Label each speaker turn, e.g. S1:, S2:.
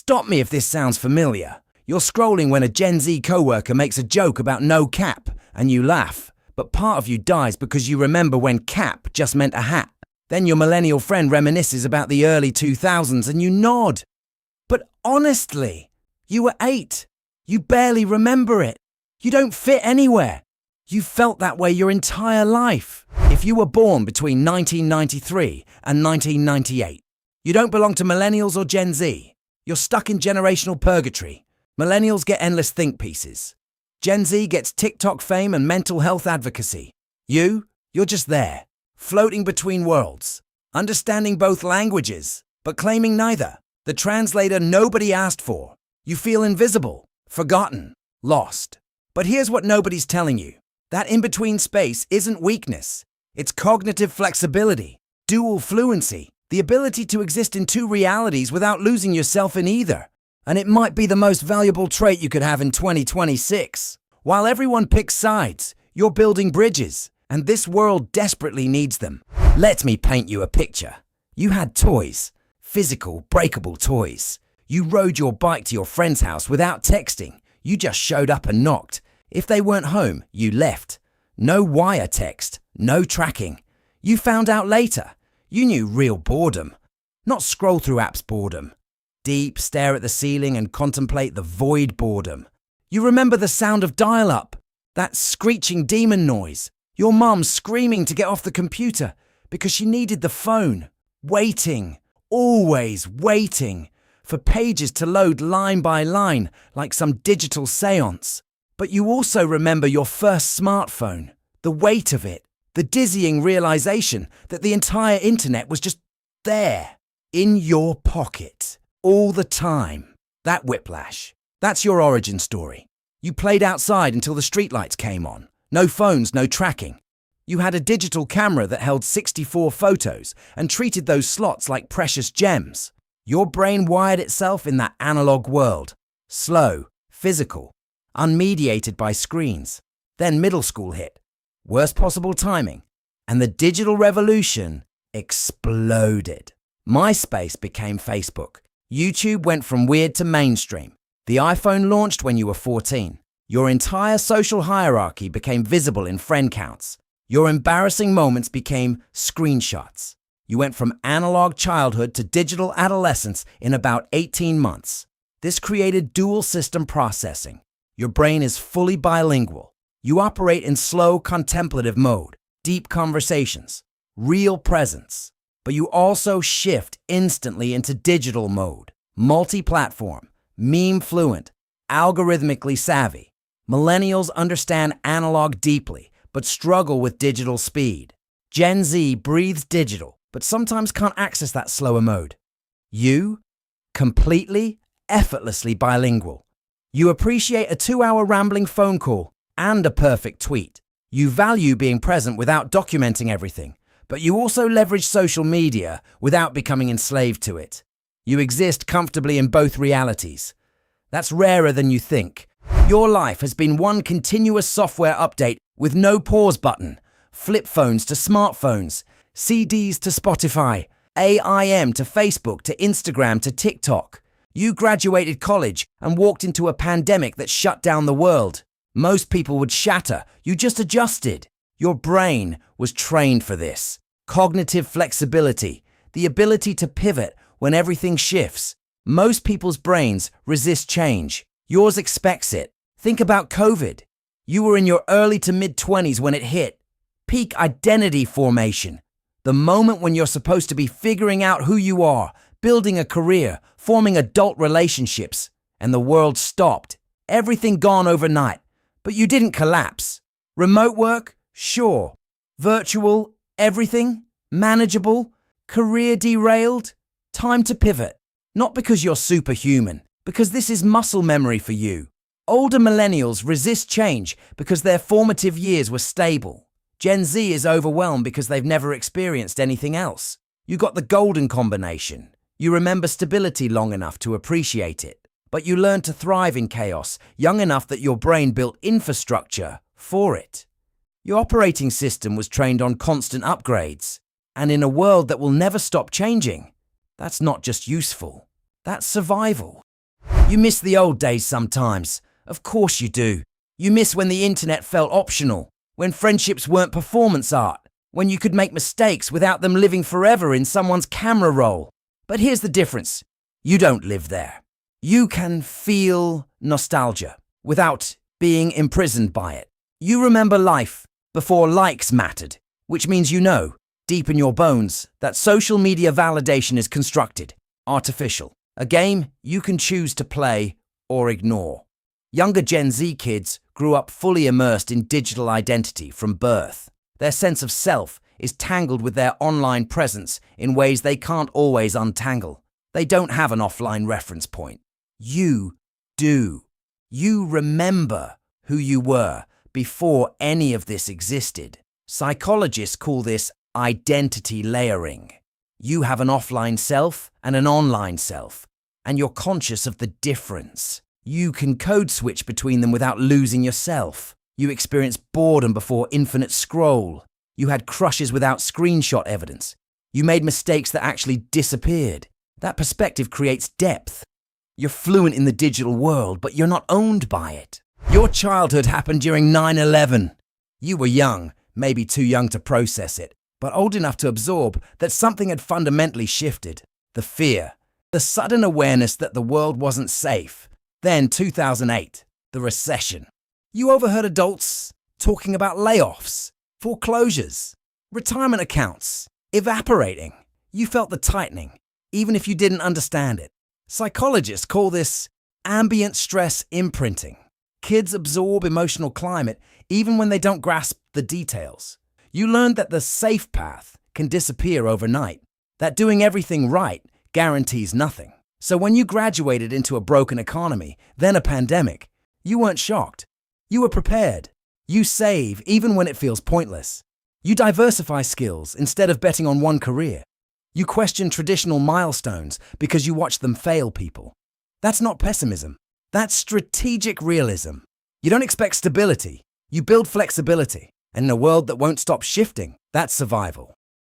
S1: Stop me if this sounds familiar. You're scrolling when a Gen Z coworker makes a joke about no cap, and you laugh. But part of you dies because you remember when cap just meant a hat. Then your millennial friend reminisces about the early 2000s and you nod. But honestly, you were 8. You barely remember it. You don't fit anywhere. You felt that way your entire life. If you were born between 1993 and 1998, you don't belong to millennials or Gen Z. You're stuck in generational purgatory. Millennials get endless think pieces. Gen Z gets TikTok fame and mental health advocacy. You're just there, floating between worlds, understanding both languages, but claiming neither. The translator nobody asked for. You feel invisible, forgotten, lost. But here's what nobody's telling you. That in-between space isn't weakness. It's cognitive flexibility, dual fluency, the ability to exist in two realities without losing yourself in either. And it might be the most valuable trait you could have in 2026. While everyone picks sides, you're building bridges, and this world desperately needs them. Let me paint you a picture. You had toys, physical, breakable toys. You rode your bike to your friend's house without texting. You just showed up and knocked. If they weren't home, you left. No wire text, no tracking. You found out later. You knew real boredom, not scroll through apps boredom. Deep, stare at the ceiling and contemplate the void boredom. You remember the sound of dial-up, that screeching demon noise, your mum screaming to get off the computer because she needed the phone, waiting, always waiting, for pages to load line by line like some digital seance. But you also remember your first smartphone, the weight of it, the dizzying realization that the entire internet was just there, in your pocket. All the time. That whiplash. That's your origin story. You played outside until the streetlights came on. No phones, no tracking. You had a digital camera that held 64 photos and treated those slots like precious gems. Your brain wired itself in that analog world. Slow, physical, unmediated by screens. Then middle school hit. Worst possible timing. And the digital revolution exploded. MySpace became Facebook. YouTube went from weird to mainstream. The iPhone launched when you were 14. Your entire social hierarchy became visible in friend counts. Your embarrassing moments became screenshots. You went from analog childhood to digital adolescence in about 18 months. This created dual system processing. Your brain is fully bilingual. You operate in slow contemplative mode, deep conversations, real presence. But you also shift instantly into digital mode, multi-platform, meme fluent, algorithmically savvy. Millennials understand analog deeply, but struggle with digital speed. Gen Z breathes digital, but sometimes can't access that slower mode. You, completely, effortlessly bilingual. You appreciate a 2-hour rambling phone call and a perfect tweet. You value being present without documenting everything. But you also leverage social media without becoming enslaved to it. You exist comfortably in both realities. That's rarer than you think. Your life has been one continuous software update with no pause button. Flip phones to smartphones, CDs to Spotify, AIM to Facebook to Instagram to TikTok. You graduated college and walked into a pandemic that shut down the world. Most people would shatter. You just adjusted. Your brain was trained for this. Cognitive flexibility, the ability to pivot when everything shifts. Most people's brains resist change. Yours expects it. Think about COVID. You were in your early to mid-20s when it hit. Peak identity formation. The moment when you're supposed to be figuring out who you are, building a career, forming adult relationships, and the world stopped. Everything gone overnight. But you didn't collapse. Remote work? Sure. Virtual, everything, manageable, career derailed, time to pivot. Not because you're superhuman, because this is muscle memory for you. Older millennials resist change because their formative years were stable. Gen Z is overwhelmed because they've never experienced anything else. You got the golden combination. You remember stability long enough to appreciate it, but you learned to thrive in chaos young enough that your brain built infrastructure for it. Your operating system was trained on constant upgrades, and in a world that will never stop changing, that's not just useful, that's survival. You miss the old days sometimes. Of course you do. You miss when the internet felt optional, when friendships weren't performance art, when you could make mistakes without them living forever in someone's camera roll. But here's the difference. You don't live there. You can feel nostalgia without being imprisoned by it. You remember life before likes mattered, which means you know, deep in your bones, that social media validation is constructed, artificial, a game you can choose to play or ignore. Younger Gen Z kids grew up fully immersed in digital identity from birth. Their sense of self is tangled with their online presence in ways they can't always untangle. They don't have an offline reference point. You do. You remember who you were before any of this existed. Psychologists call this identity layering. You have an offline self and an online self, and you're conscious of the difference. You can code switch between them without losing yourself. You experience boredom before infinite scroll. You had crushes without screenshot evidence. You made mistakes that actually disappeared. That perspective creates depth. You're fluent in the digital world, but you're not owned by it. Your childhood happened during 9/11. You were young, maybe too young to process it, but old enough to absorb that something had fundamentally shifted. The fear, the sudden awareness that the world wasn't safe. Then 2008, the recession. You overheard adults talking about layoffs, foreclosures, retirement accounts, evaporating. You felt the tightening, even if you didn't understand it. Psychologists call this ambient stress imprinting. Kids absorb emotional climate even when they don't grasp the details. You learned that the safe path can disappear overnight, that doing everything right guarantees nothing. So when you graduated into a broken economy, then a pandemic, you weren't shocked. You were prepared. You save even when it feels pointless. You diversify skills instead of betting on one career. You question traditional milestones because you watch them fail people. That's not pessimism. That's strategic realism. You don't expect stability. You build flexibility. And in a world that won't stop shifting, that's survival.